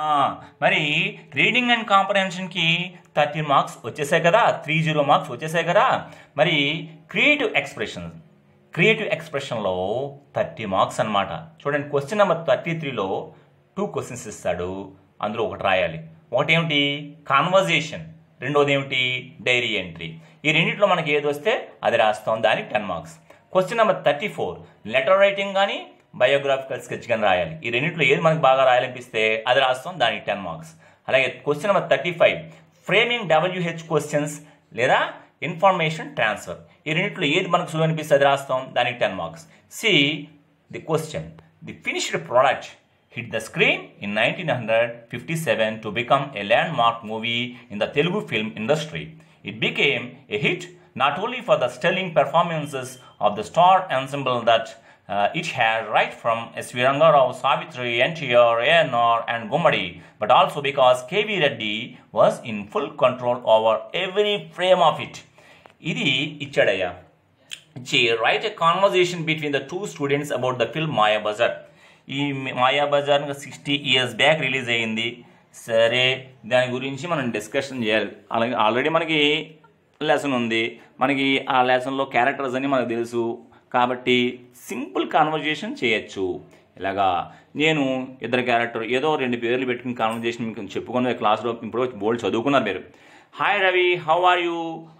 ఆ, మరి reading and కాంప్రహెన్షన్కి 30 marks వచ్చేసాయి కదా, 30 మార్క్స్ వచ్చేసాయి కదా. మరి క్రియేటివ్ ఎక్స్ప్రెషన్లో 30 మార్క్స్ అన్నమాట. చూడండి, క్వశ్చన్ నెంబర్ 33లో 2 క్వశ్చన్స్ ఇస్తాడు, అందులో ఒకటి రాయాలి. ఒకటేమిటి కాన్వర్జేషన్, రెండోది ఏమిటి డైరీ ఎంట్రీ. ఈ రెండింటిలో మనకి ఏది వస్తే అది రాస్తాం, దానికి 10 marks. Question number 34 letter writing కానీ బయోగ్రాఫికల్ స్కెచ్ కానీ రాయాలి. ఈ రెండింటిలో ఏది మనకు బాగా రాయాలనిపిస్తే అది రాస్తాం, దానికి 10 మార్క్స్. అలాగే question number 35 framing WH questions లేదా ఇన్ఫర్మేషన్ ట్రాన్స్ఫర్. ఈ రెండింటిలో ఏది మనకు సులువు అనిపిస్తే అది రాస్తాం, దానికి 10 marks. See the question, the finished product hit the screen in 1957 to become a landmark movie in the Telugu film industry. It became a hit not only for the sterling performances of the star ensemble that it had right from S.V. Rangarao, Savitri, NTR, A.N.R. and Gummadi, but also because K.V. Reddy was in full control over every frame of it. Idi ichadaya. Write a conversation between the two students about the film Mayabazar. ఈ Mayabazar 60 years back release అయ్యింది. సరే, దాని గురించి మనం discussion చేయాలి. అలాగే already మనకి lesson ఉంది, మనకి ఆ లెసన్లో క్యారెక్టర్స్ అని మనకు తెలుసు కాబట్టి సింపుల్ కాన్వర్జేషన్ చేయొచ్చు. ఇలాగా నేను ఇద్దరు క్యారెక్టర్ ఏదో 2 పేర్లు పెట్టుకుని కాన్వర్జేషన్ మీకు చెప్పుకున్న క్లాస్లో ఇప్పుడు బోల్డ్ చదువుకున్నారు మీరు. Hi Ravi, how are you?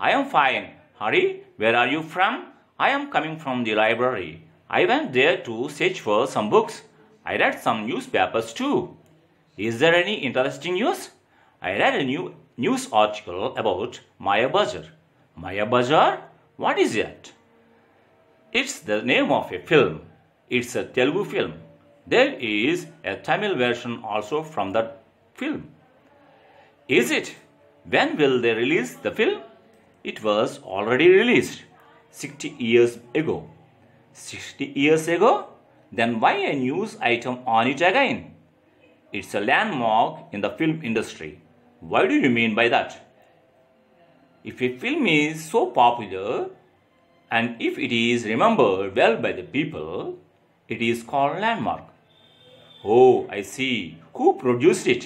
I'm fine. Hari, where are you from? I'm coming from the library. I went there to search for some books. I read some newspapers too. Is there any interesting news? I read a news article about Mayabazar. Mayabazar? What is it? It's the name of a film. It's a Telugu film. There is a Tamil version also from that film. Is it? When will they release the film? It was already released 60 years ago. 60 years ago? Then why a news item on it again? It's a landmark in the film industry. What do you mean by that? If a film is so popular and if it is remembered well by the people, it is called landmark. Oh, I see. Who produced it?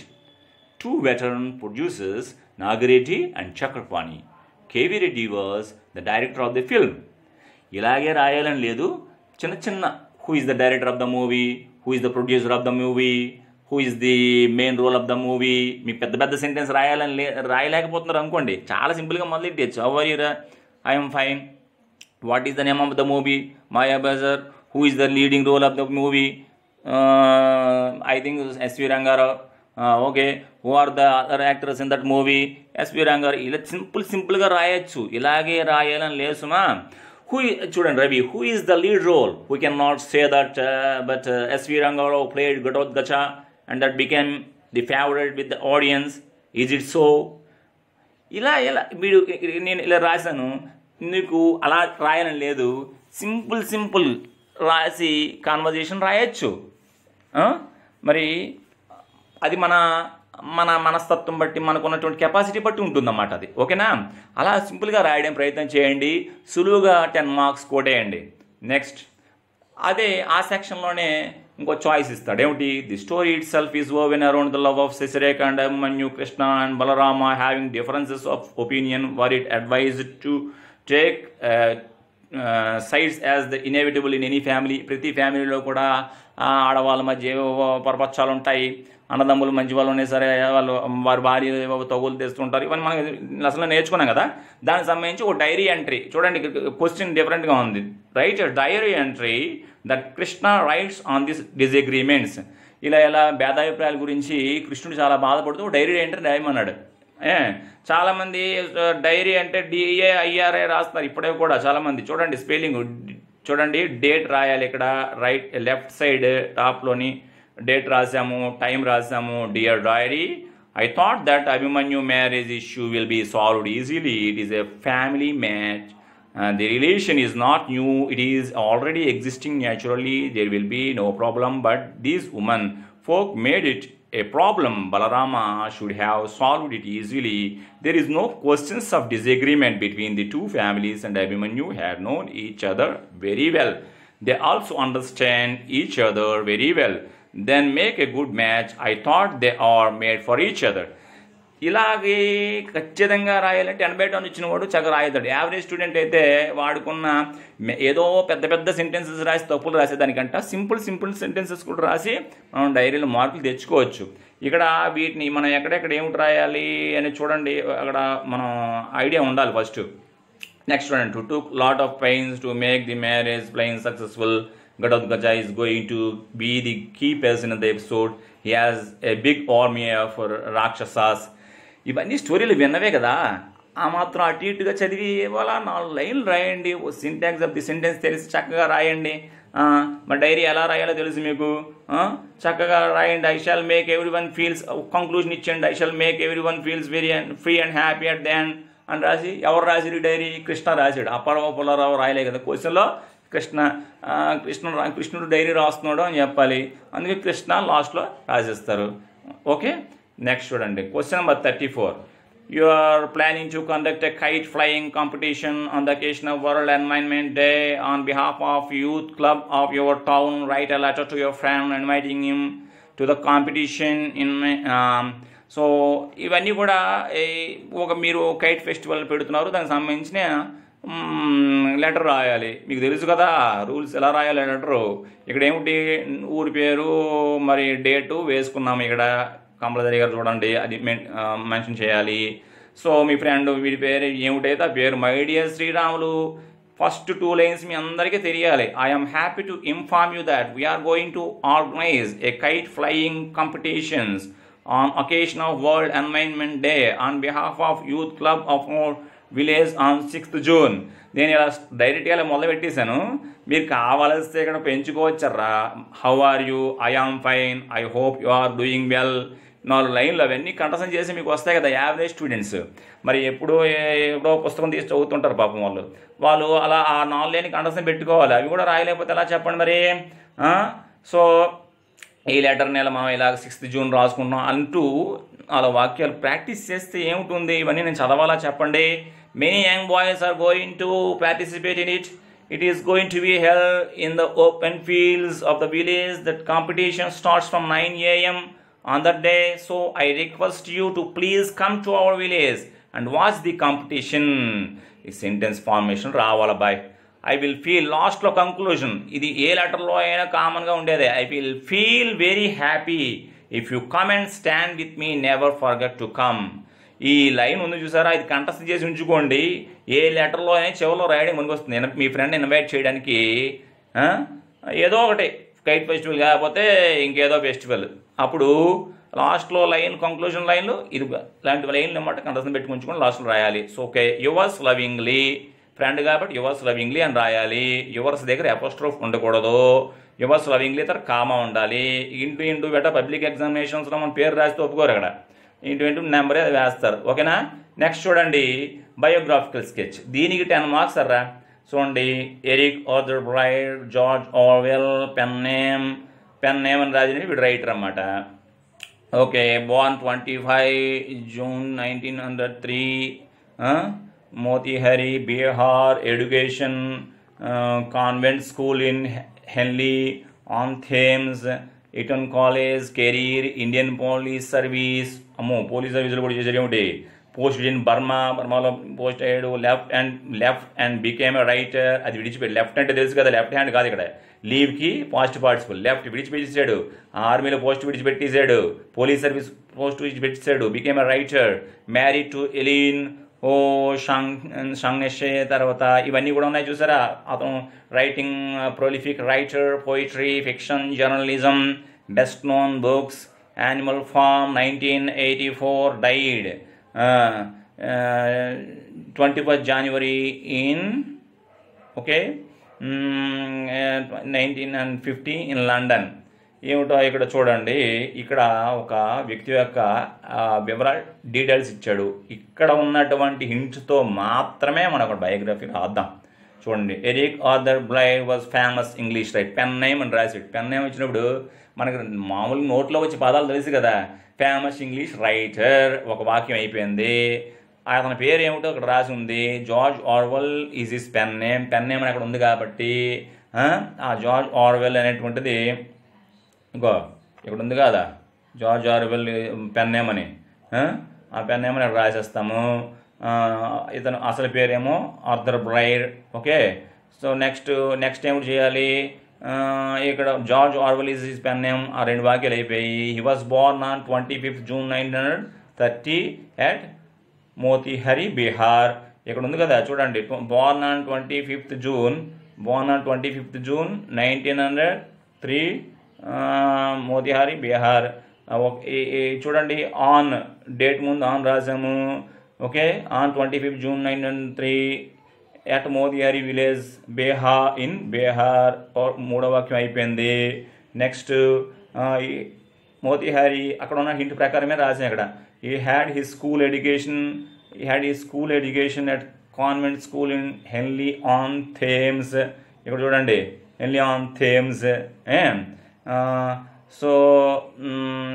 2 veteran producers, Nagareddy and Chakrapani. K.V. Reddy was the director of the film. ఇలాగే రాయాలని లేదు, చిన్న చిన్న who is the director of the movie, who is the producer of the movie, who is the main role of the movie. మీకు పెద్ద పెద్ద sentence రాయలేకపోతున్నారు అనుకోండి, చాలా సింపుల్గా మొదలెట్టచ్చు. How are you? I'm fine. What is the name of the movie? Mayabazar. Who is the leading role of the movie? I think SV Rangarao. Okay, who are the other actors in that movie? SV Rangarao. ఇలా సింపుల్గా రాయొచ్చు, ఇలాగే రాయాలని లేసుమా. చూడండి Ravi, who is the lead role? We cannot say that but S.V. Rangarao played Gatotkacha and that became the favorite with the audience. Is it so? ఇలా మీరు నేను ఇలా రాశాను, నీకు అలా రాయాలని లేదు, సింపుల్ రాసి కాన్వర్జేషన్ రాయొచ్చు. మరి అది మన మనస్తత్వం బట్టి, మనకున్నటువంటి కెపాసిటీ బట్టి ఉంటుందన్నమాట అది. ఓకేనా? అలా సింపుల్గా రాయడం ప్రయత్నం చేయండి, సులువుగా 10 మార్క్స్ కొట్టేయండి. నెక్స్ట్ అదే ఆ సెక్షన్లోనే ఇంకో చాయిస్ ఇస్తాడు. ఏమిటి? The story itself is woven around the love of Sasirekha and Abhimanyu, Krishna and Balarama having differences of opinion where it advised to take sides as the inevitable in any family. ప్రతి ఫ్యామిలీలో కూడా ఆడవాళ్ళ మధ్య పొరపచ్చాలు ఉంటాయి, అన్నదమ్ములు మంచి వాళ్ళు ఉన్నాయి, సరే వాళ్ళు వారి భార్య తగులు తెస్తుంటారు. ఇవన్నీ మనం అసలు నేర్చుకున్నాం కదా. దానికి సంబంధించి ఒక డైరీ ఎంట్రీ చూడండి, క్వశ్చన్ డిఫరెంట్గా ఉంది. Right diary entry that Krishna rights on this disagreements. ఇలా భేదాభిప్రాయాల గురించి కృష్ణుడు చాలా బాధపడుతూ డైరీ ఎంట్రీ రాయమన్నాడు. చాలామంది డైరీ అంటే DAIRA రాస్తున్నారు ఇప్పుడే కూడా చాలామంది. చూడండి స్పెల్లింగ్ చూడండి, డేట్ రాయాలి ఇక్కడ రైట్ లెఫ్ట్ సైడ్ టాప్లోని డేట్ రాసాము, టైం రాసాము. Dear diary, I thought that Abhimanyu marriage issue will be solved easily. It is a family match. The relation is not new. It is already existing naturally. There will be no problem. But these women folk made it a problem. Balarama should have solved it easily. There is no questions of disagreement between the two families, and Abhimanyu had known each other very well. They also understand each other very well. Then make a good match. I thought they are made for each other. ఇలాగే ఖచ్చితంగా రాయాలంటే 80 ఇచ్చిన వాడు చక్కగా రాయతాడు. Average student అయితే వాడుకున్న ఏదో పెద్ద పెద్ద సెంటెన్సెస్ రాసి తప్పులు రాసేదానికంట సింపుల్ సెంటెన్సెస్ కూడా రాసి మనం డైరీలో మార్కులు తెచ్చుకోవచ్చు. ఇక్కడ వీటిని మనం ఎక్కడెక్కడ ఏమిటి రాయాలి అని చూడండి, అక్కడ మనం ఐడియా ఉండాలి ఫస్ట్. నెక్స్ట్ చూడండి, to took lot of pains to make the marriage plan successful. Ghatotkach is going to be the key person in the episode. He has a big army of Rakshasas. ఇవన్నీ స్టోరీలు విన్నవే కదా, ఆ మాత్రం అటు ఇటుగా చదివి ఇవాళ 4 లైన్లు రాయండి. సింటాక్స్ ఆఫ్ ది సెంటెన్స్ తెలిసి చక్కగా రాయండి. మరి డైరీ ఎలా రాయాలో తెలుసు మీకు, చక్కగా రాయండి. I shall make everyone feels, conclusion ఇచ్చండి. I shall make everyone feels very free and happy at the end అని రాసి, ఎవరు రాసిరు డైరీ? కృష్ణ రాశాడు. అప్పారావు పుల్లారావు రాయలే కదా. క్వశ్చన్లో కృష్ణుడు డైరీ రాస్తున్నాడు అని చెప్పాలి, అందుకే కృష్ణ లాస్ట్లో రాసేస్తారు. ఓకే, నెక్స్ట్ చూడండి, question number 34. You are planning to conduct a kite flying competition on the occasion of World Environment Day. On behalf of youth club of your town, write a letter to your friend inviting him to the competition in so ఇవన్నీ కూడా ఒక మీరు kite festival పెడుతున్నారు, దానికి సంబంధించిన letter రాయాలి. మీకు తెలుసు కదా రూల్స్ ఎలా రాయాలి లెటరు. ఇక్కడ ఏమిటి, ఊరి పేరు మరి డేటు వేసుకున్నాము. ఇక్కడ కంపల్సరీగా చూడండి అది మెన్షన్ చేయాలి. సో మీ ఫ్రెండ్ వీడి పేరు ఏమిటైతే ఆ పేరు, my dear Sriramulu. First 2 lines మీ అందరికీ తెలియాలి. I'm happy to inform you that we are going to organise a kite flying competitions on occasion of world environment day on behalf of youth club of our village on 6th June. నేను ఇలా డైరెక్ట్గా ఇలా మొదలు పెట్టేశాను, మీరు కావాల్స్తే ఇక్కడ పెంచుకోవచ్చరా. How are you, I am fine, I hope you are doing well. 4 లైన్లు అవన్నీ కంఠస్థం చేసి మీకు వస్తాయి కదా యావరేజ్ స్టూడెంట్స్. మరి ఎప్పుడో పుస్తకం తీసి చదువుతుంటారు పాపం వాళ్ళు అలా ఆ 4 లైన్ కంఠస్థం పెట్టుకోవాలి. అవి కూడా రాయలేకపోతే ఎలా చెప్పండి మరి. సో ఈ లెటర్ని ఇలా మనం ఇలా 6th June రాసుకుంటున్నాం అంటూ అలా వాక్యాలు ప్రాక్టీస్ చేస్తే ఏముంటుంది, ఇవన్నీ నేను చదవాలా చెప్పండి. Many young boys are going to participate in it. It is going to be held in the open fields of the village. The competition starts from 9 a.m. on that day. So I request you to please come to our village and watch the competition. ఈ sentence formation రావాలా bye. I will feel లాస్ట్లో conclusion, ఇది ఏ లెటర్లో అయినా కామన్గా ఉండేదే. I will feel very happy if you come and stand with me, never forget to come. ఈ line ఉంది చూసారా, ఇది కంఠస్థం చేసి ఉంచుకోండి. ఏ లెటర్లో అయినా చివరిలో రాయడం మనకు వస్తుంది. మీ ఫ్రెండ్ ఇన్వైట్ చేయడానికి ఏదో ఒకటి, కైట్ ఫెస్టివల్ కాకపోతే ఇంకేదో ఫెస్టివల్, అప్పుడు లాస్ట్లో లైన్ కంక్లూజన్ లైన్లు ఇది ఇలాంటి లైన్లు అన్నమాట కంఠస్థం పెట్టుకుని ఉంచుకొని లాస్ట్లో రాయాలి. So okay, yours lovingly, friend కాబట్టి యువర్స్ లవింగ్లీ అని రాయాలి. యువర్స్ దగ్గర అపోస్ట్రోఫ్ ఉండకూడదు. యువర్స్ లవింగ్లీ తర్వాత కామా ఉండాలి. ఇంటూ బెట పబ్లిక్ ఎగ్జామినేషన్స్లో మన పేరు రాస్తే ఒప్పుకోరు, అక్కడ ఇంటూ నెంబరే వేస్తారు. ఓకేనా. నెక్స్ట్ చూడండి, బయోగ్రాఫికల్ స్కెచ్. దీనికి 10 మార్క్స్ అర్రా. చూడండి, Eric Arthur Blair, George Orwell, pen name అని రాజు వీడు రైటర్ అన్నమాట. Okay, born 25 June 1903, Motihari, Bihar. Education, convent school in Henley on Thames, Eton college. Career, Indian police service. అమ్మో, పోలీస్ సర్వీసులు కూడా చేశారు ఏమిటి. పోస్ట్ ఇన్ బర్మాలో పోస్ట్ అయ్యాడు. Left and became a writer. అది విడిచిపెట్టి, లెఫ్ట్ అంటే తెలుసు కదా, లెఫ్ట్ హ్యాండ్ కాదు ఇక్కడ. లీవ్కి పాస్ట్ పార్టిసిపల్. లెఫ్ట్ విడిచిపెట్టేసాడు, ఆర్మీలో పోస్ట్ విడిచిపెట్టేశాడు, పోలీస్ సర్వీస్ పోస్ట్ విడిచిపెట్టేశాడు. Became a writer. Married to Eileen O'Shaughnessy. తర్వాత ఇవన్నీ కూడా ఉన్నాయి చూసారా. అతను writing, prolific writer, poetry, fiction, journalism. Best known books, Animal Farm 1984. Died 21st January in 1950 in London. ఏమిటో ఇక్కడ చూడండి, ఇక్కడ ఒక వ్యక్తి యొక్క వివరాలు డీటెయిల్స్ ఇచ్చాడు. ఇక్కడ ఉన్నటువంటి హింట్స్తో మాత్రమే మనం ఒక బయోగ్రఫీ రాద్దాం. చూడండి, Eric Arthur Blair was famous English writer. Pen name అని రాసాడు. పెన్ నేమ్ వచ్చినప్పుడు మనకు మామూలు నోట్లో వచ్చే పదాలు తెలుసు కదా. ఫేమస్ ఇంగ్లీష్ రైటర్ ఒక వాక్యం అయిపోయింది. అతని పేరు ఏమిటో అక్కడ రాసి ఉంది. George Orwell is his pen name. Pen name అని అక్కడ ఉంది కాబట్టి ఆ జార్జ్ ఆర్వెల్ అనేటువంటిది ఇంకో ఇక్కడ ఉంది కదా జార్జ్ ఆర్వెల్ పెన్ నేమ్ అని, ఆ పెన్ నేమ్ ఇక్కడ రాసేస్తాము. ఇతను అసలు పేరేమో Arthur Blair. Okay, so next ఏమిటి చేయాలి, ఇక్కడ George Orwell is his pen name. ఆ 2 వాక్యాలు అయిపోయి. He was born on 25th June 1930 at Motihari Bihar. ఇక్కడ ఉంది కదా చూడండి, born on 25th June 1903 Motihari Bihar. చూడండి ఆన్ డేట్ ముందు ఆన్ రాసాము. Okay, on 25th June 1903 at Motihari village in Bihar. 3వ వాక్యం అయిపోయింది. నెక్స్ట్ మోతీహారి అక్కడ ఉన్న హింట్ ప్రకారమే రాసాం. ఇక్కడ he had his school education at convent school in Henley on Thames. ఇక్కడ చూడండి Henley on Thames. So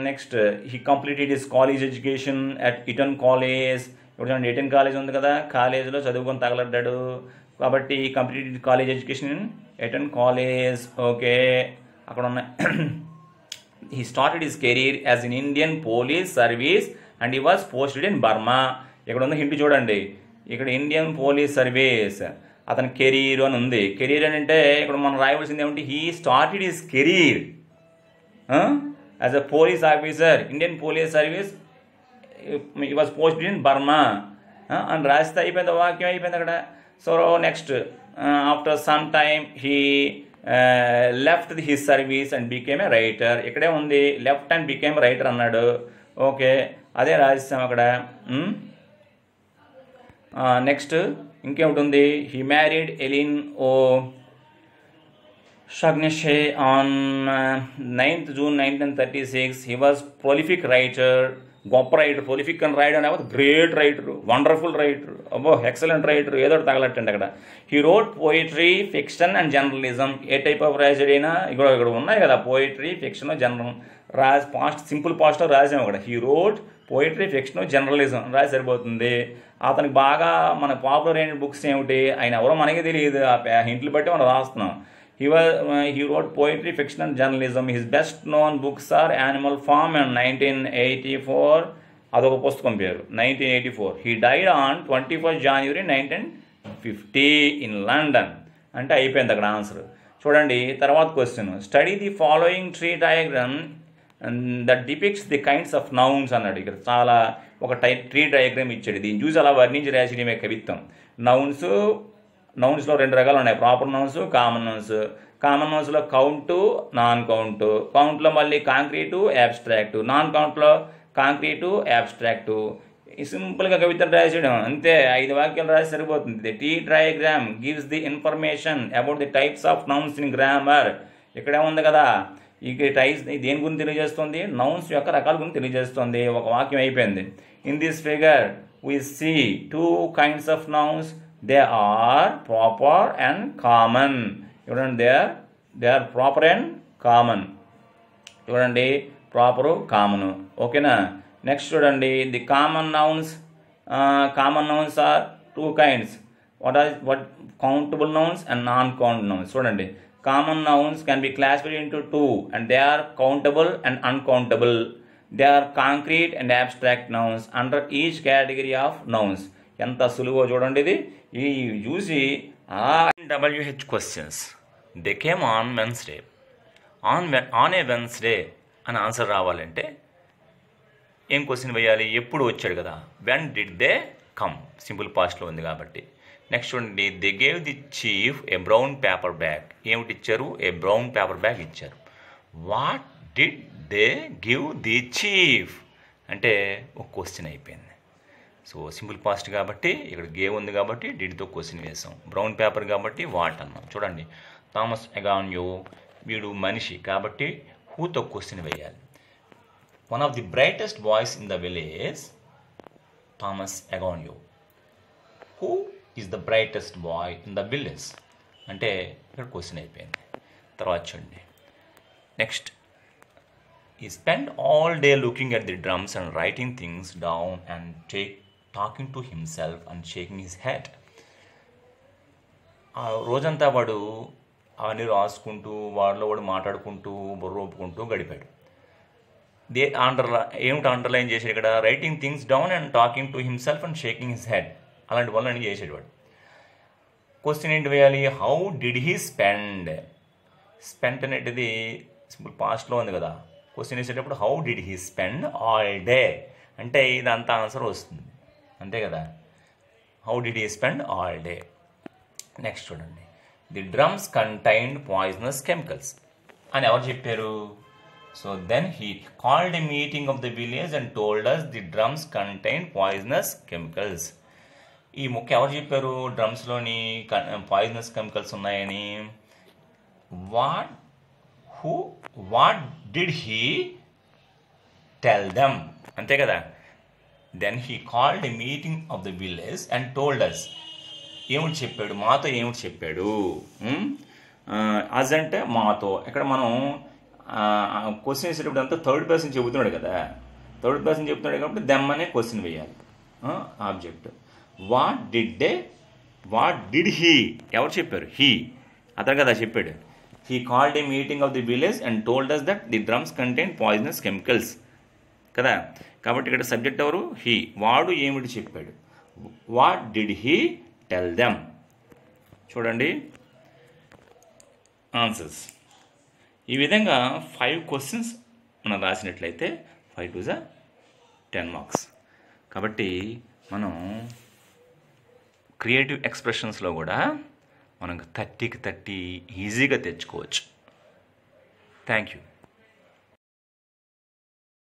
next he completed his college education at Eton College. ఇప్పుడు చూడండి ఎటన్ కాలేజ్ ఉంది కదా, కాలేజీలో చదువుకొని తగలడ్డాడు కాబట్టి completed college education in Eton college. Okay, అక్కడ ఉన్న he started his career as an Indian police service and he was posted in Burma. ఇక్కడ ఉంది హింట్ చూడండి, ఇక్కడ ఇండియన్ పోలీస్ సర్వీస్ అతని కెరీర్ అని ఉంది. కెరీర్ అని అంటే ఇక్కడ మనం రాయవలసింది ఏమిటి, he started his career as a police officer Indian police service, he was posted in Burma అని రాస్తే అయిపోయింది, వాక్యం అయిపోయింది అక్కడ. So next after some time he left his service and became a writer. ఇక్కడే ఉంది లెఫ్ట్ అండ్ బికేమ్ రైటర్ అన్నాడు. Okay, అదే రాసిస్తాం అక్కడ. నెక్స్ట్ ఇంకేమిటి ఉంది, he married Elin oh Shaughnessy on 9th June 1936. He was prolific writer. గొప్ప రైటర్, ప్రొలిఫిక్ అని రాయడం లేకపోతే గ్రేట్ రైటర్, వండర్ఫుల్ రైటర్, అబ్బో ఎక్సలెంట్ రైటర్, ఏదో తగలట్టండి అక్కడ. He wrote poetry, fiction and journalism. ఏ టైప్ ఆఫ్ రాసాడైనా ఇక్కడ ఉన్నాయి కదా, పోయిటరీ, ఫిక్షన్, జర్నల్ సింపుల్ పాస్ట్లో రాసాము అక్కడ. He wrote poetry, fiction, journalism రాసి సరిపోతుంది. అతనికి బాగా మన పాపులర్ అయిన బుక్స్ ఏమిటి, ఆయన ఎవరో మనకి తెలియదు, ఆ హింట్లు బట్టి మనం రాస్తున్నాం. He wrote poetry, fiction and journalism. His best known books are Animal Farm and 1984. అదొక పుస్తకం పేరు 1984. He died on 21st January 1950 in London. అంటే అయిపోయింది అక్కడ ఆన్సర్. చూడండి తర్వాత question, study the following tree diagram that depicts the kinds of nouns అన్నాడు. ఇక్కడ చాలా ఒక ట్రీ డయాగ్రామ్ ఇచ్చాడు, దీన్ని చూసి అలా వర్ణించి రాసిడమే కవిత్వం. నౌన్స్లో 2 రకాలు ఉన్నాయి, proper nouns, common nouns. Common నౌన్స్లో కౌంటు, నాన్ కౌంటు. కౌంట్లో మళ్ళీ కాంక్రీటు, యాబ్స్ట్రాక్టు. నాన్ కౌంట్లో కాంక్రీటు, యాబ్స్ట్రాక్టు. సింపుల్గా కవిత్వం రాసేయడం అంతే, 5 వాక్యాలు రాసి సరిపోతుంది. The T diagram gives the information about the types of nouns in grammar. ఇక్కడే ఉంది కదా, ఈ టైప్స్ దేని గురించి తెలియజేస్తుంది, నౌన్స్ యొక్క రకాల గురించి తెలియజేస్తుంది. ఒక వాక్యం అయిపోయింది. In this figure we see 2 kinds of nouns. They are proper and common. చూడండి, they are proper and common. చూడండి, ప్రాపరు, కామను. ఓకేనా. నెక్స్ట్ చూడండి, the common nouns are 2 kinds. what countable nouns and non-count nouns. చూడండి, common nouns can be classified into 2 and they are countable and uncountable. They are concrete and abstract nouns under each category of nouns. ఎంత సులువో చూడండి ఇది. ఈ చూసి WH questions they came on Wednesday. On a Wednesday అని answer రావాలంటే ఏం question వేయాలి, ఎప్పుడు వచ్చాడు కదా, when did they come, simple పాస్ట్లో ఉంది కాబట్టి. నెక్స్ట్ చూడండి, they gave the chief A brown paper bag. ఏమిటి ఇచ్చారు, ఏ బ్రౌన్ పేపర్ బ్యాగ్ ఇచ్చారు. What did they give the chief అంటే ఒక క్వశ్చన్ అయిపోయింది. సో సింపుల్ పాస్ట్ కాబట్టి ఇక్కడ గేవ్ ఉంది కాబట్టి డిడ్తో క్వశ్చన్ వేసాం. బ్రౌన్ పేపర్ కాబట్టి వాట్ అన్నాం. చూడండి, థామస్ ఎగాన్యో వీడు మనిషి కాబట్టి హూతో క్వశ్చన్ వేయాలి. One of the brightest boys in the village Thomas ఎగాన్యో. Who is the brightest boy in the village అంటే ఇక్కడ క్వశ్చన్ అయిపోయింది. తర్వాత చూడండి, next he spent all day looking at the drums and writing things down and talking to himself and shaking his head. ఆ రోజంతా వాడు అవన్నీ రాసుకుంటూ వాడిలో వాడు మాట్లాడుకుంటూ బుర్ర ఒప్పుకుంటూ గడిపాడు. ఏమిటి అండర్లైన్ చేసాడు ఇక్కడ? Writing things down and talking to himself and shaking his head. అలాంటి పనులన్నీ చేసాడు వాడు. క్వశ్చన్ ఏంటి వేయాలి? How did he spend? Spend అనేటిది సింపుల్ పాస్ట్లో ఉంది కదా. క్వశ్చన్ వేసేటప్పుడు how did he spend all day అంటే ఇదంతా ఆన్సర్ వస్తుంది, అంతే కదా. How did he spend all day. Next చూడండి, the drums contained poisonous chemicals అని ఎవరు చెప్పారు? So then he called a meeting of the village and told us the drums contain poisonous chemicals. ఈ ముక్క ఎవరు చెప్పారు? డ్రమ్స్లోని పాయిజనస్ కెమికల్స్ ఉన్నాయని. What did he tell them, అంతే కదా. Then he called a meeting of the village and told us. ఏమిటి చెప్పాడు? మాతో ఏమిటి చెప్పాడు? అజ్ అంటే మాతో. ఇక్కడ మనం క్వశ్చన్ వేసేటప్పుడు అంతా థర్డ్ పర్సన్ చెబుతున్నాడు కదా. థర్డ్ పర్సన్ చెప్తున్నాడు కాబట్టి దెమ్ అనే క్వశ్చన్ వేయాలి. ఆబ్జెక్ట్. వాట్ డిడ్ హీ ఎవరు చెప్పారు? హీ అతను కదా చెప్పాడు. He called a meeting of the village and told us that the drums contain poisonous chemicals కదా. కాబట్టి ఇక్కడ సబ్జెక్ట్ ఎవరు? హీ. వాడు ఏమిటి చెప్పాడు? What did he tell them. చూడండి ఆన్సర్స్. ఈ విధంగా 5 క్వశ్చన్స్ మనం రాసినట్లయితే 5 to 10 మార్క్స్. కాబట్టి మనం క్రియేటివ్ ఎక్స్ప్రెషన్స్లో కూడా మనకు 30కి 30 ఈజీగా తెచ్చుకోవచ్చు. Thank you.